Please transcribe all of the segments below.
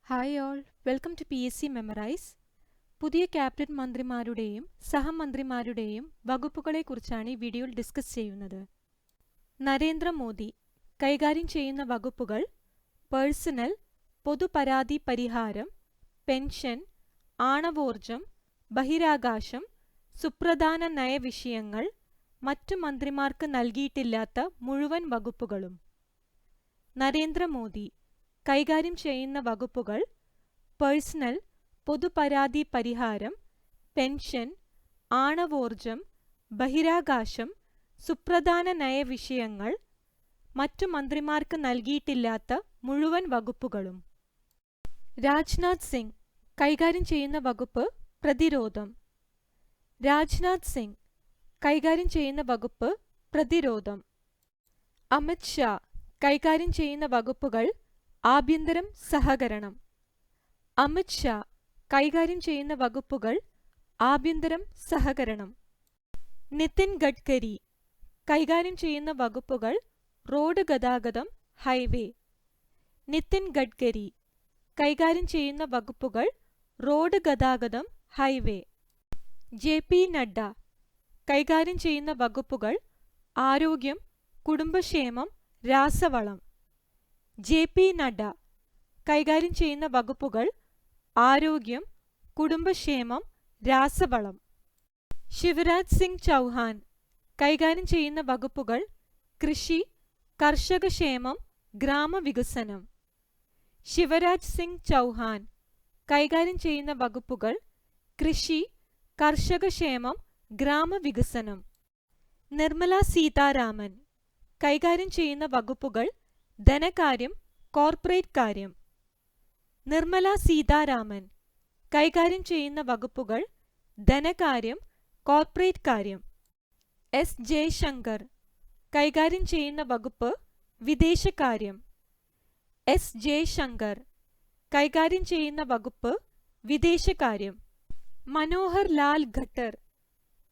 Hi all, welcome to PSC memorise. പുതിയ cabinet മന്ത്രിമാരുടെയും സഹമന്ത്രിമാരുടെയും വകുപ്പുകളെക്കുറിച്ചാണ് ഈ വീഡിയോയിൽ ഡിസ്കസ് ചെയ്യുന്നത്. നരേന്ദ്രമോദി കൈകാര്യം ചെയ്യുന്ന വകുപ്പുകൾ പേഴ്സണൽ, പൊതുപരാതി പരിഹാരം, പെൻഷൻ, ആണവോർജം, ബഹിരാകാശം, സുപ്രധാന നയവിഷയങ്ങൾ, മറ്റു മന്ത്രിമാർക്ക് നൽകിയിട്ടില്ലാത്ത മുഴുവൻ വകുപ്പുകളും. നരേന്ദ്രമോദി കൈകാര്യം ചെയ്യുന്ന വകുപ്പുകൾ പേഴ്സണൽ, പൊതുപരാതി പരിഹാരം, പെൻഷൻ, ആണവോർജം, ബഹിരാകാശം, സുപ്രധാന നയവിഷയങ്ങൾ, മറ്റു മന്ത്രിമാർക്ക് നൽകിയിട്ടില്ലാത്ത മുഴുവൻ വകുപ്പുകളും. രാജ്നാഥ് സിംഗ് കൈകാര്യം ചെയ്യുന്ന വകുപ്പ് പ്രതിരോധം. രാജ്നാഥ് സിംഗ് കൈകാര്യം ചെയ്യുന്ന വകുപ്പ് പ്രതിരോധം. അമിത് ഷാ കൈകാര്യം ചെയ്യുന്ന വകുപ്പുകൾ ആഭ്യന്തരം, സഹകരണം. അമിത് ഷാ കൈകാര്യം ചെയ്യുന്ന വകുപ്പുകൾ ആഭ്യന്തരം, സഹകരണം. നിതിൻ ഗഡ്കരി കൈകാര്യം ചെയ്യുന്ന വകുപ്പുകൾ റോഡ് ഗതാഗതം, ഹൈവേ. നിതിൻ ഗഡ്കരി കൈകാര്യം ചെയ്യുന്ന വകുപ്പുകൾ റോഡ് ഗതാഗതം, ഹൈവേ. JP നഡ്ഡ കൈകാര്യം ചെയ്യുന്ന വകുപ്പുകൾ ആരോഗ്യം, കുടുംബക്ഷേമം, രാസവളം. JP നഡ്ഡ കൈകാര്യം ചെയ്യുന്ന വകുപ്പുകൾ ആരോഗ്യം, കുടുംബക്ഷേമം, രാസവളം. ശിവരാജ് സിംഗ് ചൗഹാൻ കൈകാര്യം ചെയ്യുന്ന വകുപ്പുകൾ കൃഷി, കർഷകക്ഷേമം, ഗ്രാമവികസനം. ശിവരാജ് സിംഗ് ചൗഹാൻ കൈകാര്യം ചെയ്യുന്ന വകുപ്പുകൾ കൃഷി, കർഷകക്ഷേമം, ഗ്രാമവികസനം. നിർമ്മല സീതാരാമൻ കൈകാര്യം ചെയ്യുന്ന വകുപ്പുകൾ ധനകാര്യം, കോർപ്പറേറ്റ് കാര്യം. നിർമ്മല സീതാരാമൻ കൈകാര്യം ചെയ്യുന്ന വകുപ്പുകൾ ധനകാര്യം, കോർപ്പറേറ്റ് കാര്യം. S. ജയശങ്കർ കൈകാര്യം ചെയ്യുന്ന വകുപ്പ് വിദേശകാര്യം. S. ജയശങ്കർ കൈകാര്യം ചെയ്യുന്ന വകുപ്പ് വിദേശകാര്യം. മനോഹർ ലാൽ ഖട്ടർ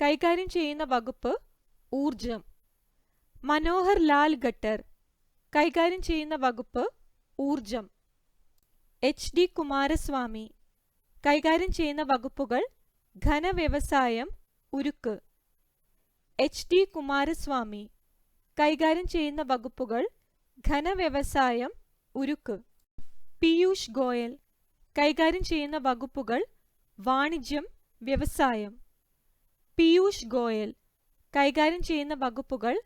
കൈകാര്യം ചെയ്യുന്ന വകുപ്പ് ഊർജം. മനോഹർ ലാൽ ഖട്ടർ കൈകാര്യം ചെയ്യുന്ന വകുപ്പ് ഊർജം. HD കുമാരസ്വാമി കൈകാര്യം ചെയ്യുന്ന വകുപ്പുകൾ ഘനവ്യവസായം, ഉരുക്ക്. HD കുമാരസ്വാമി കൈകാര്യം ചെയ്യുന്ന വകുപ്പുകൾ ഘനവ്യവസായം, ഉരുക്ക്. പീയൂഷ് ഗോയൽ കൈകാര്യം ചെയ്യുന്ന വകുപ്പുകൾ വാണിജ്യം, വ്യവസായം. പീയൂഷ് ഗോയൽ കൈകാര്യം ചെയ്യുന്ന വകുപ്പുകൾ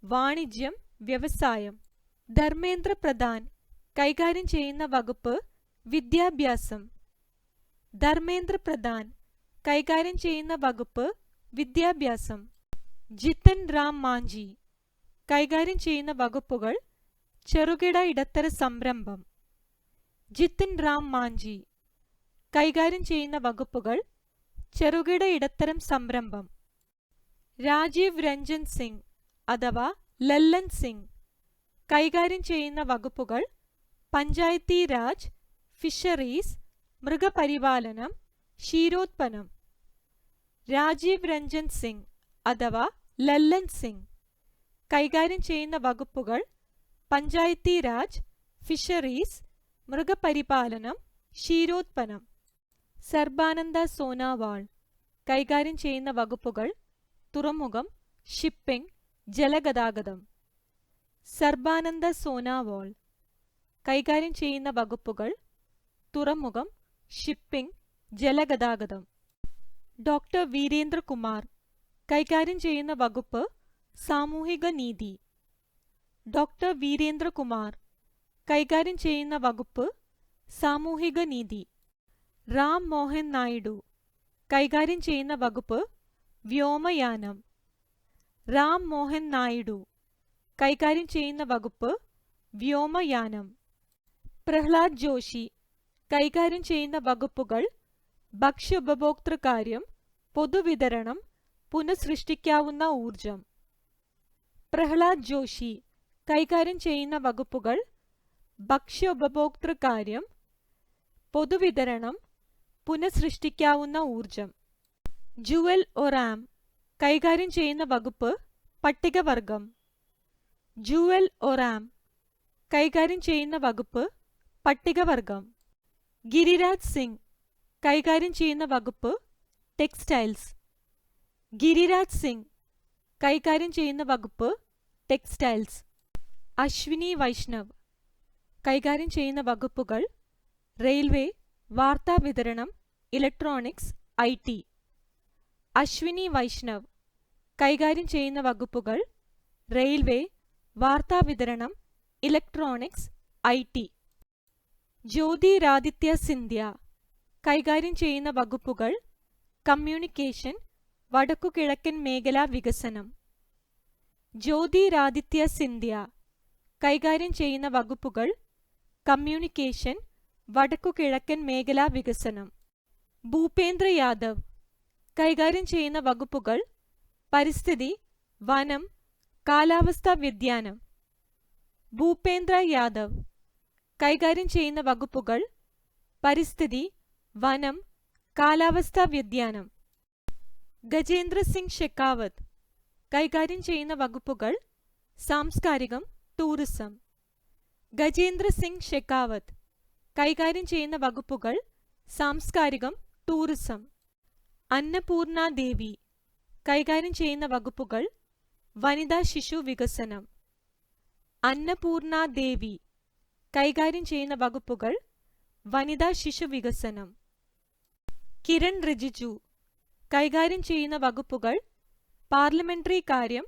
വാണിജ്യം, വ്യവസായം. ധർമ്മേന്ദ്ര പ്രധാൻ കൈകാര്യം ചെയ്യുന്ന വകുപ്പ് വിദ്യാഭ്യാസം. ധർമ്മേന്ദ്ര പ്രധാൻ കൈകാര്യം ചെയ്യുന്ന വകുപ്പ് വിദ്യാഭ്യാസം. ജിതൻ റാം മാഞ്ചി കൈകാര്യം ചെയ്യുന്ന വകുപ്പുകൾ ചെറുകിട ഇടത്തര സംരംഭം. ജിതൻ റാം മാഞ്ചി കൈകാര്യം ചെയ്യുന്ന വകുപ്പുകൾ ചെറുകിട ഇടത്തരം സംരംഭം. രാജീവ് രഞ്ജൻ സിംഗ് അഥവാ ലല്ലൻ സിംഗ് കൈകാര്യം ചെയ്യുന്ന വകുപ്പുകൾ പഞ്ചായത്തി രാജ്, ഫിഷറീസ്, മൃഗപരിപാലനം, ക്ഷീരോത്പന്നം. രാജീവ് രഞ്ജൻ സിംഗ് അഥവാ ലല്ലൻ സിംഗ് കൈകാര്യം ചെയ്യുന്ന വകുപ്പുകൾ പഞ്ചായത്തി രാജ്, ഫിഷറീസ്, മൃഗപരിപാലനം, ക്ഷീരോത്പന്നം. സർബാനന്ദ സോനോവാൾ കൈകാര്യം ചെയ്യുന്ന വകുപ്പുകൾ തുറമുഖം, ഷിപ്പിംഗ്, ജലഗതാഗതം. സർബാനന്ദ സോനോവാൾ കൈകാര്യം ചെയ്യുന്ന വകുപ്പുകൾ തുറമുഖം, ഷിപ്പിംഗ്, ജലഗതാഗതം. ഡോക്ടർ വീരേന്ദ്ര കുമാർ കൈകാര്യം ചെയ്യുന്ന വകുപ്പ് സാമൂഹിക നീതി. ഡോക്ടർ വീരേന്ദ്ര കുമാർ കൈകാര്യം ചെയ്യുന്ന വകുപ്പ് സാമൂഹിക നീതി. റാം മോഹൻ നായിഡു കൈകാര്യം ചെയ്യുന്ന വകുപ്പ് വ്യോമയാനം. റാം മോഹൻ നായിഡു കൈകാര്യം ചെയ്യുന്ന വകുപ്പ് വ്യോമയാനം. പ്രഹ്ലാദ് ജോഷി കൈകാര്യം ചെയ്യുന്ന വകുപ്പുകൾ ഭക്ഷ്യ ഉപഭോക്തൃകാര്യം, പൊതുവിതരണം, പുനഃസൃഷ്ടിക്കാവുന്ന ഊർജം. പ്രഹ്ലാദ് ജോഷി കൈകാര്യം ചെയ്യുന്ന വകുപ്പുകൾ ഭക്ഷ്യ ഉപഭോക്തൃകാര്യം, പൊതുവിതരണം, പുനഃസൃഷ്ടിക്കാവുന്ന ഊർജം. ജുവൽ ഒറാം കൈകാര്യം ചെയ്യുന്ന വകുപ്പ് പട്ടികവർഗം. ജുവൽ ഒറാം കൈകാര്യം ചെയ്യുന്ന വകുപ്പ് പട്ടികവർഗം. ഗിരിരാജ് സിംഗ് കൈകാര്യം ചെയ്യുന്ന വകുപ്പ് ടെക്സ്റ്റൈൽസ്. ഗിരിരാജ് സിംഗ് കൈകാര്യം ചെയ്യുന്ന വകുപ്പ് ടെക്സ്റ്റൈൽസ്. അശ്വിനി വൈഷ്ണവ് കൈകാര്യം ചെയ്യുന്ന വകുപ്പുകൾ റെയിൽവേ, വാർത്താവിതരണം, ഇലക്ട്രോണിക്സ്, IT. അശ്വിനി വൈഷ്ണവ് കൈകാര്യം ചെയ്യുന്ന വകുപ്പുകൾ റെയിൽവേ, വാർത്താവിതരണം, ഇലക്ട്രോണിക്സ്, IT. ജ്യോതിരാദിത്യ സിന്ധ്യ കൈകാര്യം ചെയ്യുന്ന വകുപ്പുകൾ കമ്മ്യൂണിക്കേഷൻ, വടക്കുകിഴക്കൻ മേഖലാ വികസനം. ജ്യോതിരാദിത്യ സിന്ധ്യ കൈകാര്യം ചെയ്യുന്ന വകുപ്പുകൾ കമ്മ്യൂണിക്കേഷൻ, വടക്കുകിഴക്കൻ മേഖലാ വികസനം. ഭൂപേന്ദ്ര യാദവ് കൈകാര്യം ചെയ്യുന്ന വകുപ്പുകൾ പരിസ്ഥിതി, വനം, കാലാവസ്ഥാ വ്യതിയാനം. ഭൂപേന്ദ്ര യാദവ് കൈകാര്യം ചെയ്യുന്ന വകുപ്പുകൾ പരിസ്ഥിതി, വനം, കാലാവസ്ഥാ വ്യതിയാനം. ഗജേന്ദ്ര സിംഗ് ഷെഖാവത്ത് കൈകാര്യം ചെയ്യുന്ന വകുപ്പുകൾ സാംസ്കാരികം, ടൂറിസം. ഗജേന്ദ്ര സിംഗ് ഷെഖാവത്ത് കൈകാര്യം ചെയ്യുന്ന വകുപ്പുകൾ സാംസ്കാരികം, ടൂറിസം. അന്നപൂർണ ദേവി കൈകാര്യം ചെയ്യുന്ന വകുപ്പുകൾ വനിതാ ശിശു വികസനം. അന്നപൂർണ ദേവി കൈകാര്യം ചെയ്യുന്ന വകുപ്പുകൾ വനിതാ ശിശു വികസനം. കിരൺ റിജിജു കൈകാര്യം ചെയ്യുന്ന വകുപ്പുകൾ പാർലമെന്ററി കാര്യം,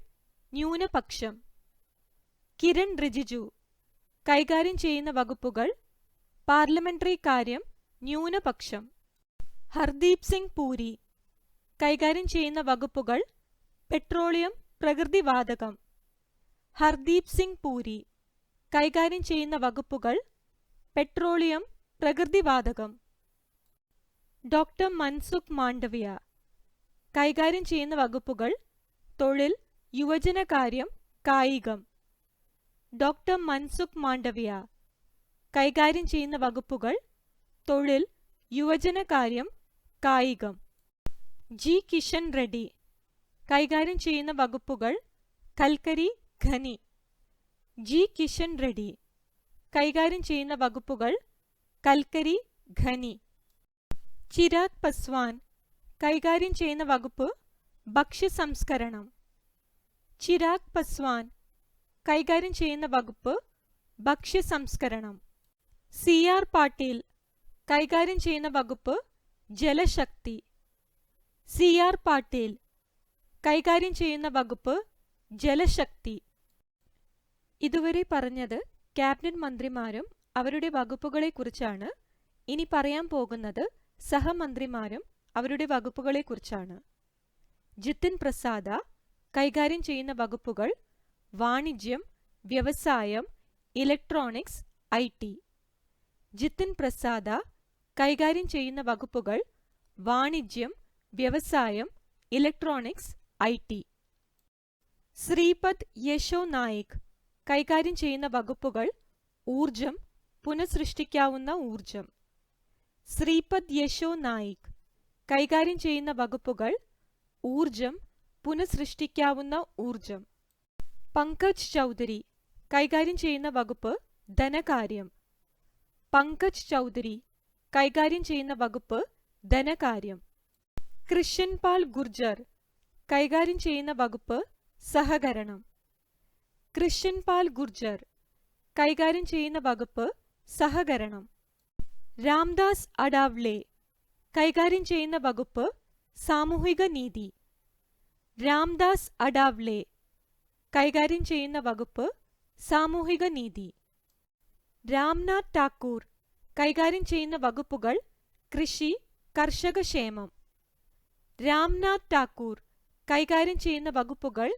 ന്യൂനപക്ഷം. കിരൺ റിജിജു കൈകാര്യം ചെയ്യുന്ന വകുപ്പുകൾ പാർലമെന്ററി കാര്യം, ന്യൂനപക്ഷം. ഹർദീപ് സിംഗ് പൂരി കൈകാര്യം ചെയ്യുന്ന വകുപ്പുകൾ പെട്രോളിയം, പ്രകൃതിവാതകം. ഹർദീപ് സിംഗ് പൂരി കൈകാര്യം ചെയ്യുന്ന വകുപ്പുകൾ പെട്രോളിയം, പ്രകൃതിവാതകം. ഡോക്ടർ മൻസുഖ് മാണ്ഡവ്യ കൈകാര്യം ചെയ്യുന്ന വകുപ്പുകൾ തൊഴിൽ, യുവജനകാര്യം, കായികം. ഡോക്ടർ മൻസുഖ് മാണ്ഡവ്യ കൈകാര്യം ചെയ്യുന്ന വകുപ്പുകൾ തൊഴിൽ, യുവജനകാര്യം, കായികം. ജി കിഷൻ റെഡ്ഡി കൈകാര്യം ചെയ്യുന്ന വകുപ്പുകൾ കൽക്കരി, ഖനി. ജി കിഷൻ റെഡ്ഡി കൈകാര്യം ചെയ്യുന്ന വകുപ്പുകൾ കൽക്കരി, ഖനി. ചിരാഗ് പസ്വാൻ കൈകാര്യം ചെയ്യുന്ന വകുപ്പ് ഭക്ഷ്യസംസ്കരണം. ചിരാഗ് പസ്വാൻ കൈകാര്യം ചെയ്യുന്ന വകുപ്പ് ഭക്ഷ്യസംസ്കരണം. CR പാട്ടീൽ കൈകാര്യം ചെയ്യുന്ന വകുപ്പ് ജലശക്തി. CR പാട്ടീൽ കൈകാര്യം ചെയ്യുന്ന വകുപ്പ് ജലശക്തി. ഇതുവരെ പറഞ്ഞത് ക്യാബിനറ്റ് മന്ത്രിമാരും അവരുടെ വകുപ്പുകളെക്കുറിച്ചാണ്. ഇനി പറയാൻ പോകുന്നത് സഹമന്ത്രിമാരും അവരുടെ വകുപ്പുകളെക്കുറിച്ചാണ്. ജിതിൻ പ്രസാദ കൈകാര്യം ചെയ്യുന്ന വകുപ്പുകൾ വാണിജ്യം, വ്യവസായം, ഇലക്ട്രോണിക്സ്, IT. ജിതിൻ പ്രസാദ കൈകാര്യം ചെയ്യുന്ന വകുപ്പുകൾ വാണിജ്യം, വ്യവസായം, ഇലക്ട്രോണിക്സ്, IT. ശ്രീപദ് യശോ നായിക് കൈകാര്യം ചെയ്യുന്ന വകുപ്പുകൾ ഊർജം, പുനഃസൃഷ്ടിക്കാവുന്ന ഊർജം. ശ്രീപദ് യശോ നായിക് കൈകാര്യം ചെയ്യുന്ന വകുപ്പുകൾ ഊർജം, പുനഃസൃഷ്ടിക്കാവുന്ന ഊർജം. പങ്കജ് ചൗധരി കൈകാര്യം ചെയ്യുന്ന വകുപ്പ് ധനകാര്യം. പങ്കജ് ചൗധരി കൈകാര്യം ചെയ്യുന്ന വകുപ്പ് ധനകാര്യം. കൃഷൻ പാൽ ഗുർജർ കൈകാര്യം ചെയ്യുന്ന വകുപ്പ് സഹകരണം. കൃഷൻ പാൽ ഗുർജർ കൈകാര്യം ചെയ്യുന്ന വകുപ്പ് സഹകരണം. രാംദാസ് അഡാവ്ലെ കൈകാര്യം ചെയ്യുന്ന വകുപ്പ് സാമൂഹിക നീതി. രാംദാസ് അഡാവ്ലെ കൈകാര്യം ചെയ്യുന്ന വകുപ്പ് സാമൂഹിക നീതി. രാംനാഥ് ടാക്കൂർ കൈകാര്യം ചെയ്യുന്ന വകുപ്പുകൾ കൃഷി, കർഷകക്ഷേമം. രാംനാഥ് ടാക്കൂർ കൈകാര്യം ചെയ്യുന്ന വകുപ്പുകൾ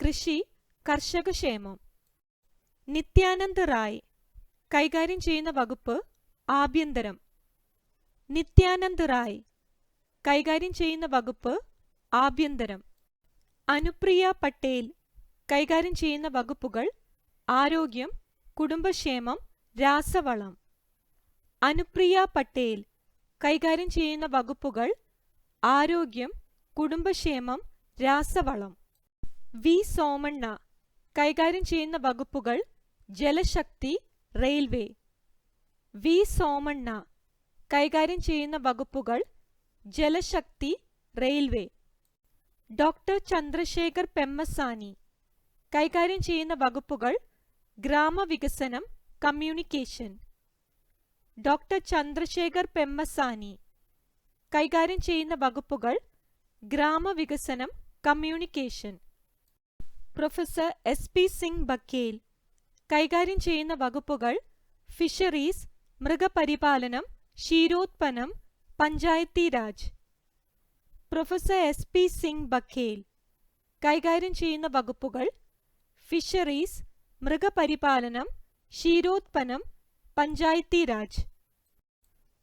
കൃഷി, കർഷകക്ഷേമം. നിത്യാനന്ദ് റായ് കൈകാര്യം ചെയ്യുന്ന വകുപ്പ് ആഭ്യന്തരം. നിത്യാനന്ദ് റായ് കൈകാര്യം ചെയ്യുന്ന വകുപ്പ് ആഭ്യന്തരം. അനുപ്രിയ പട്ടേൽ കൈകാര്യം ചെയ്യുന്ന വകുപ്പുകൾ ആരോഗ്യം, കുടുംബക്ഷേമം, രാസവളം. അനുപ്രിയ പട്ടേൽ കൈകാര്യം ചെയ്യുന്ന വകുപ്പുകൾ ആരോഗ്യം, കുടുംബക്ഷേമം, രാസവളം. വി സോമണ്ണ കൈകാര്യം ചെയ്യുന്ന വകുപ്പുകൾ ജലശക്തി, റെയിൽവേ. വി സോമണ്ണ കൈകാര്യം ചെയ്യുന്ന വകുപ്പുകൾ ജലശക്തി, റെയിൽവേ. ഡോക്ടർ ചന്ദ്രശേഖർ പെമ്മസാനി കൈകാര്യം ചെയ്യുന്ന വകുപ്പുകൾ ഗ്രാമവികസനം, കമ്മ്യൂണിക്കേഷൻ. ഡോക്ടർ ചന്ദ്രശേഖർ പെമ്മസാനി കൈകാര്യം ചെയ്യുന്ന വകുപ്പുകൾ ഗ്രാമവികസനം, communication. Professor SP. Singh Baghel കൈകാര്യം ചെയ്യുന്ന വകുപ്പുകൾ ഫിഷറീസ്, മൃഗപരിപാലനം, ക്ഷീരോത്പന്നം, പഞ്ചായത്തി രാജ്. Professor SP. സിംഗ് ബക്കേൽ കൈകാര്യം ചെയ്യുന്ന വകുപ്പുകൾ ഫിഷറീസ്, മൃഗപരിപാലനം, ക്ഷീരോത്പന്നം, പഞ്ചായത്തി രാജ്.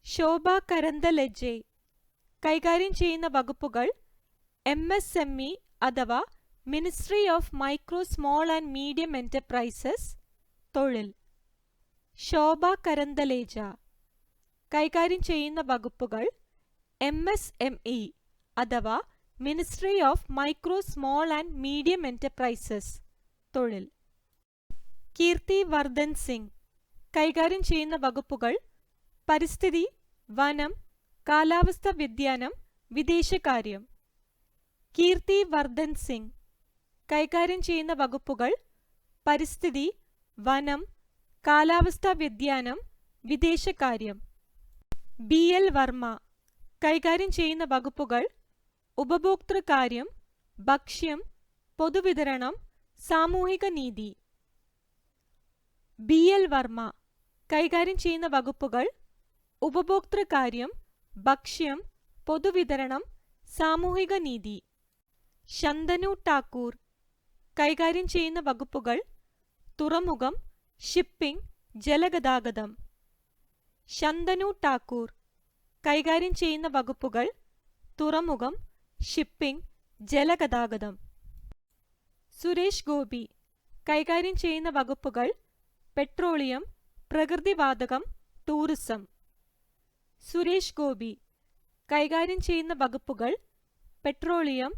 ശോഭ കരന്തലജെ കൈകാര്യം ചെയ്യുന്ന വകുപ്പുകൾ MSME അഥവാ ministry of micro, small and medium enterprises, തൊഴിൽ. ശോഭ കരന്തലേജ കൈകാര്യം ചെയ്യുന്ന വകുപ്പുകൾ MSME അഥവാ ministry of micro, small and medium enterprises, തൊഴിൽ. കീർത്തി വർദ്ധൻ സിംഗ് കൈകാര്യം ചെയ്യുന്ന വകുപ്പുകൾ പരിസ്ഥിതി, വനം, കാലാവസ്ഥാ വ്യതിയാനം, വിദേശകാര്യം. കീർത്തി വർദ്ധൻ സിംഗ് കൈകാര്യം ചെയ്യുന്ന വകുപ്പുകൾ പരിസ്ഥിതി, വനം, കാലാവസ്ഥാ വ്യതിയാനം, വിദേശകാര്യം. BL വർമ്മ കൈകാര്യം ചെയ്യുന്ന വകുപ്പുകൾ ഉപഭോക്തൃകാര്യം, ഭക്ഷ്യം, പൊതുവിതരണം, സാമൂഹിക നീതി. BL വർമ്മ കൈകാര്യം ചെയ്യുന്ന വകുപ്പുകൾ ഉപഭോക്തൃകാര്യം, ഭക്ഷ്യം, പൊതുവിതരണം, സാമൂഹിക നീതി. ശന്തനു ഠാക്കൂർ കൈകാര്യം ചെയ്യുന്ന വകുപ്പുകൾ തുറമുഖം, ഷിപ്പിംഗ്, ജലഗതാഗതം. ശന്തനു ഠാക്കൂർ കൈകാര്യം ചെയ്യുന്ന വകുപ്പുകൾ തുറമുഖം, ഷിപ്പിംഗ്, ജലഗതാഗതം. സുരേഷ് ഗോപി കൈകാര്യം ചെയ്യുന്ന വകുപ്പുകൾ പെട്രോളിയം, പ്രകൃതിവാതകം, ടൂറിസം. സുരേഷ് ഗോപി കൈകാര്യം ചെയ്യുന്ന വകുപ്പുകൾ പെട്രോളിയം,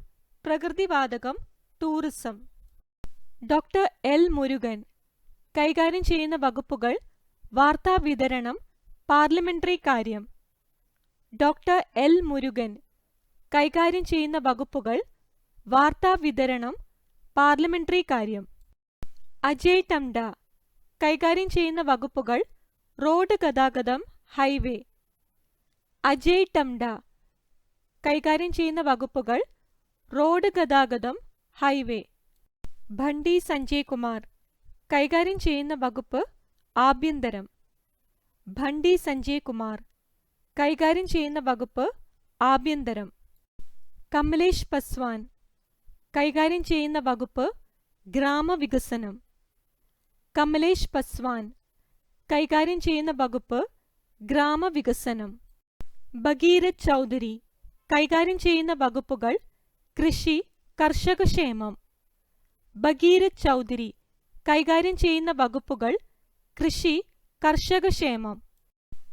പ്രകൃതിവാതകം, ടൂറിസം. ഡോക്ടർ എൽ മുരുകൻ കൈകാര്യം ചെയ്യുന്ന വകുപ്പുകൾ വാർത്താവിതരണം, പാർലമെന്ററി കാര്യം. ഡോക്ടർ എൽ മുരുകൻ കൈകാര്യം ചെയ്യുന്ന വകുപ്പുകൾ വാർത്താവിതരണം, പാർലമെന്ററി കാര്യം. അജയ് ടംഡ കൈകാര്യം ചെയ്യുന്ന വകുപ്പുകൾ റോഡ് ഗതാഗതം, ഹൈവേ. അജയ് ടംഡ കൈകാര്യം ചെയ്യുന്ന വകുപ്പുകൾ റോഡ് ഗതാഗതം, ഹൈവേ. ഭണ്ഡി സഞ്ജയ് കുമാർ കൈകാര്യം ചെയ്യുന്ന വകുപ്പ് ആഭ്യന്തരം. ഭണ്ഡി സഞ്ജയ് കുമാർ കൈകാര്യം ചെയ്യുന്ന വകുപ്പ് ആഭ്യന്തരം. കമലേഷ് പസ്വാൻ കൈകാര്യം ചെയ്യുന്ന വകുപ്പ് ഗ്രാമവികസനം. കമലേഷ് പസ്വാൻ കൈകാര്യം ചെയ്യുന്ന വകുപ്പ് ഗ്രാമവികസനം. ഭഗീരഥ് ചൗധരി കൈകാര്യം ചെയ്യുന്ന വകുപ്പുകൾ കൃഷി, കർഷകക്ഷേമം. ഭഗീരഥ് ചൗധരി കൈകാര്യം ചെയ്യുന്ന വകുപ്പുകൾ കൃഷി, കർഷകക്ഷേമം.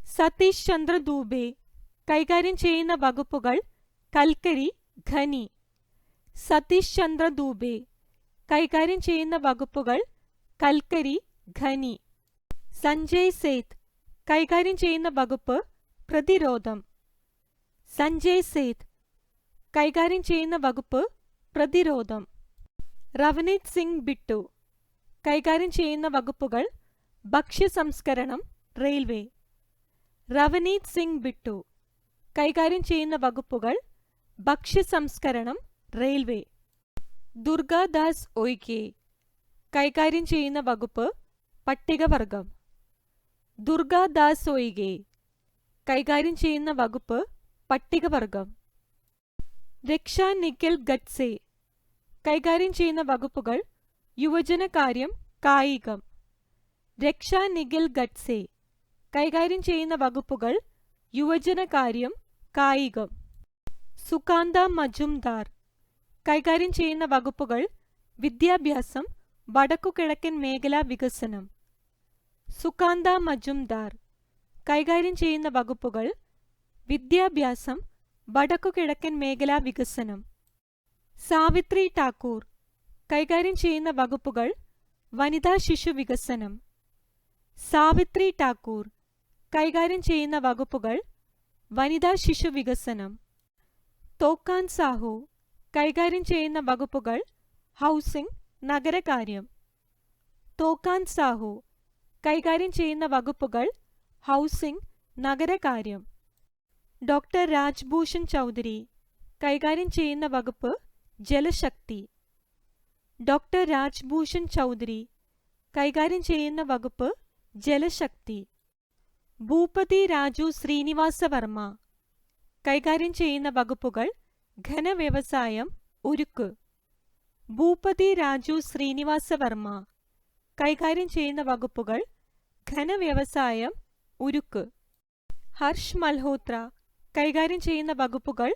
സതീഷ് ചന്ദ്ര ദൂബെ കൈകാര്യം ചെയ്യുന്ന വകുപ്പുകൾ കൽക്കരി, ഖനി. സതീഷ് ചന്ദ്ര ദൂബെ കൈകാര്യം ചെയ്യുന്ന വകുപ്പുകൾ കൽക്കരി, ഖനി. സഞ്ജയ് സേത്ത് കൈകാര്യം ചെയ്യുന്ന വകുപ്പ് പ്രതിരോധം. സഞ്ജയ് സേത്ത് കൈകാര്യം ചെയ്യുന്ന വകുപ്പ് പ്രതിരോധം. റവനീത് സിംഗ് ബിട്ടു കൈകാര്യം ചെയ്യുന്ന വകുപ്പുകൾ ഭക്ഷ്യസംസ്കരണം, റെയിൽവേ. റവനീത് സിംഗ് ബിട്ടു കൈകാര്യം ചെയ്യുന്ന വകുപ്പുകൾ ഭക്ഷ്യസംസ്കരണം, റെയിൽവേ. ദുർഗാദാസ് ഒയ്കെ കൈകാര്യം ചെയ്യുന്ന വകുപ്പ് പട്ടികവർഗം. ദുർഗാദാസ് ഒയ്കെ കൈകാര്യം ചെയ്യുന്ന വകുപ്പ് പട്ടികവർഗം. രക്ഷ നിഖിൽ ഗഡ്സെ കൈകാര്യം ചെയ്യുന്ന വകുപ്പുകൾ യുവജനകാര്യം, കായികം. രക്ഷ നിഖിൽ ഗഡ്സെ കൈകാര്യം ചെയ്യുന്ന വകുപ്പുകൾ യുവജനകാര്യം, കായികം. സുകാന്ത മജുംദാർ കൈകാര്യം ചെയ്യുന്ന വകുപ്പുകൾ വിദ്യാഭ്യാസം, വടക്കുകിഴക്കൻ മേഖലാ വികസനം. സുകാന്ത മജുംദാർ കൈകാര്യം ചെയ്യുന്ന വകുപ്പുകൾ വിദ്യാഭ്യാസം, വടക്കുകിഴക്കൻ മേഖലാ വികസനം. സാവിത്രി ഠാക്കൂർ കൈകാര്യം ചെയ്യുന്ന വകുപ്പുകൾ വനിതാ ശിശു വികസനം. സാവിത്രി ഠാക്കൂർ കൈകാര്യം ചെയ്യുന്ന വകുപ്പുകൾ വനിതാ ശിശു വികസനം. തോക്കാൻ സാഹു കൈകാര്യം ചെയ്യുന്ന വകുപ്പുകൾ ഹൗസിംഗ്, നഗരകാര്യം. തോക്കാൻ സാഹു കൈകാര്യം ചെയ്യുന്ന വകുപ്പുകൾ ഹൗസിംഗ്, നഗരകാര്യം. ഡോക്ടർ രാജ്ഭൂഷൺ ചൗധരി കൈകാര്യം ചെയ്യുന്ന വകുപ്പ് ജലശക്തി. ഡോക്ടർ രാജ്ഭൂഷൺ ചൗധരി കൈകാര്യം ചെയ്യുന്ന വകുപ്പ് ജലശക്തി. ഭൂപതി രാജു ശ്രീനിവാസ വർമ്മ കൈകാര്യം ചെയ്യുന്ന വകുപ്പുകൾ ഘനവ്യവസായം, ഉരുക്ക്. ഭൂപതി രാജു ശ്രീനിവാസ വർമ്മ കൈകാര്യം ചെയ്യുന്ന വകുപ്പുകൾ ഘനവ്യവസായം, ഉരുക്ക്. ഹർഷ് മൽഹോത്ര കൈകാര്യം ചെയ്യുന്ന വകുപ്പുകൾ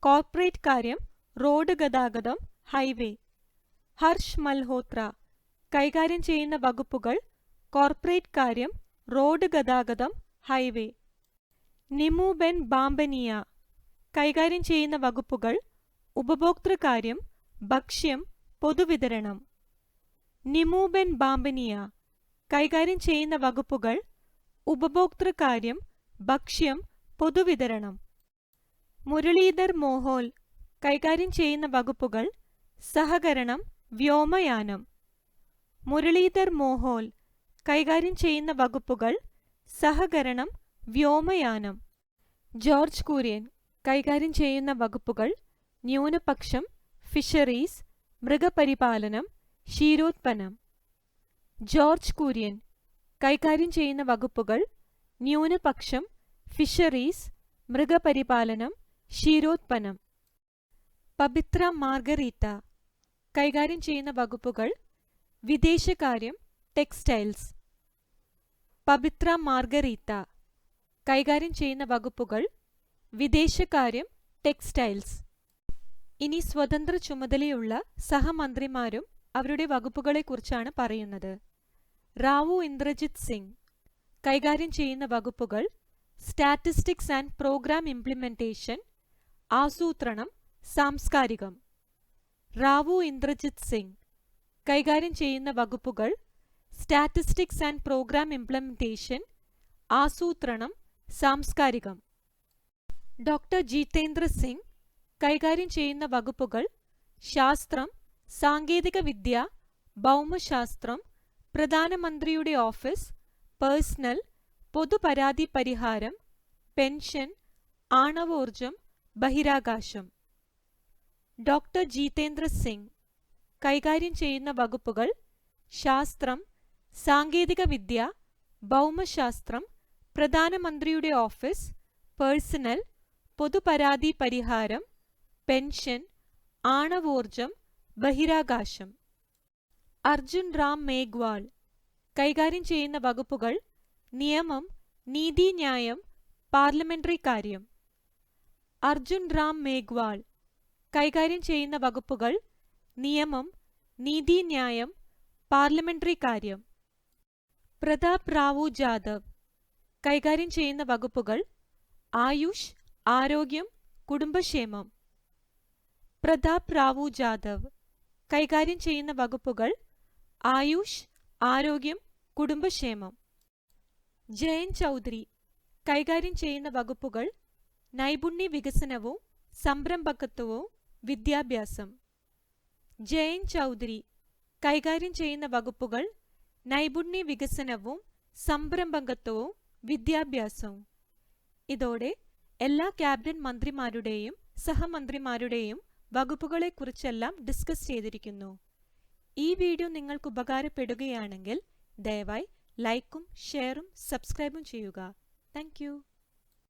കോർപ്പറേറ്റ് കാര്യം, റോഡ് ഗതാഗതം, ഹൈവേ. ഹർഷ് മൽഹോത്ര കൈകാര്യം ചെയ്യുന്ന വകുപ്പുകൾ കോർപ്പറേറ്റ് കാര്യം, റോഡ് ഗതാഗതം, ഹൈവേ. നിമുബെൻ ബാംബനിയ കൈകാര്യം ചെയ്യുന്ന വകുപ്പുകൾ ഉപഭോക്തൃകാര്യം, ഭക്ഷ്യം, പൊതുവിതരണം. നിമുബെൻ ബാംബനിയ കൈകാര്യം ചെയ്യുന്ന വകുപ്പുകൾ ഉപഭോക്തൃകാര്യം, ഭക്ഷ്യം, പൊതുവിതരണം. മുരളീധർ മോഹോൽ കൈകാര്യം ചെയ്യുന്ന വകുപ്പുകൾ സഹകരണം, വ്യോമയാനം. മുരളീധർ മോഹോൽ കൈകാര്യം ചെയ്യുന്ന വകുപ്പുകൾ സഹകരണം, വ്യോമയാനം. ജോർജ് കുര്യൻ കൈകാര്യം ചെയ്യുന്ന വകുപ്പുകൾ ന്യൂനപക്ഷം, ഫിഷറീസ്, മൃഗപരിപാലനം, ക്ഷീരോത്പന്നം. ജോർജ് കുര്യൻ കൈകാര്യം ചെയ്യുന്ന വകുപ്പുകൾ ന്യൂനപക്ഷം, ഫിഷറീസ്, മൃഗപരിപാലനം, ക്ഷീരോത്പന്നം. പബിത്ര മാർഗരീറ്റ കൈകാര്യം ചെയ്യുന്ന വകുപ്പുകൾ വിദേശകാര്യം, ടെക്സ്റ്റൈൽസ്. പബിത്ര മാർഗരീറ്റ കൈകാര്യം ചെയ്യുന്ന വകുപ്പുകൾ വിദേശകാര്യം, ടെക്സ്റ്റൈൽസ്. ഇനി സ്വതന്ത്ര ചുമതലയുള്ള സഹമന്ത്രിമാരും അവരുടെ വകുപ്പുകളെക്കുറിച്ചാണ് പറയുന്നത്. റാവു ഇന്ദ്രജിത് സിംഗ് കൈകാര്യം ചെയ്യുന്ന വകുപ്പുകൾ സ്റ്റാറ്റിസ്റ്റിക്സ് ആൻഡ് പ്രോഗ്രാം ഇംപ്ലിമെന്റേഷൻ, ആസൂത്രണം, സാംസ്കാരികം. റാവു ഇന്ദ്രജിത് സിംഗ് കൈകാര്യം ചെയ്യുന്ന വകുപ്പുകൾ സ്റ്റാറ്റിസ്റ്റിക്സ് ആൻഡ് പ്രോഗ്രാം ഇംപ്ലിമെന്റേഷൻ, ആസൂത്രണം, സാംസ്കാരികം. ഡോക്ടർ ജിതേന്ദ്ര സിംഗ് കൈകാര്യം ചെയ്യുന്ന വകുപ്പുകൾ ശാസ്ത്രം, സാങ്കേതിക വിദ്യ, ഭൗമശാസ്ത്രം, പ്രധാനമന്ത്രിയുടെ ഓഫീസ്, പേഴ്സണൽ, പൊതുപരാതി പരിഹാരം, പെൻഷൻ, ആണവോർജം, ബഹിരാകാശം. ഡോക്ടർ ജിതേന്ദ്ര സിംഗ് കൈകാര്യം ചെയ്യുന്ന വകുപ്പുകൾ ശാസ്ത്രം, സാങ്കേതിക വിദ്യ, ഭൗമശാസ്ത്രം, പ്രധാനമന്ത്രിയുടെ ഓഫീസ്, പേഴ്സണൽ, പൊതുപരാതി പരിഹാരം, പെൻഷൻ, ആണവോർജം, ബഹിരാകാശം. അർജുൻ റാം മേഘ്വാൾ കൈകാര്യം ചെയ്യുന്ന വകുപ്പുകൾ നിയമം, നീതിന്യായം, പാർലമെന്ററി കാര്യം. അർജുൻ റാം മേഘ്വാൾ കൈകാര്യം ചെയ്യുന്ന വകുപ്പുകൾ നിയമം, നീതിന്യായം, പാർലമെന്ററി കാര്യം. പ്രതാപ് റാവു ജാദവ് കൈകാര്യം ചെയ്യുന്ന വകുപ്പുകൾ ആയുഷ്, ആരോഗ്യം, കുടുംബക്ഷേമം. പ്രതാപ് റാവു ജാദവ് കൈകാര്യം ചെയ്യുന്ന വകുപ്പുകൾ ആയുഷ്, ആരോഗ്യം, കുടുംബക്ഷേമം. ജയന്ത് ചൗധരി കൈകാര്യം ചെയ്യുന്ന വകുപ്പുകൾ നൈപുണ്യ വികസനവും സംരംഭകത്വവും, വിദ്യാഭ്യാസം. ജയന്ത് ചൗധരി കൈകാര്യം ചെയ്യുന്ന വകുപ്പുകൾ നൈപുണ്യ വികസനവും സംരംഭകത്വവും, വിദ്യാഭ്യാസവും. ഇതോടെ എല്ലാ ക്യാബിനറ്റ് മന്ത്രിമാരുടെയും സഹമന്ത്രിമാരുടെയും വകുപ്പുകളെക്കുറിച്ചെല്ലാം ഡിസ്കസ് ചെയ്തിരിക്കുന്നു. ഈ വീഡിയോ നിങ്ങൾക്ക് ഉപകാരപ്പെടുകയാണെങ്കിൽ ദയവായി ലൈക്കും ഷെയറും സബ്സ്ക്രൈബും ചെയ്യുക. Thank you.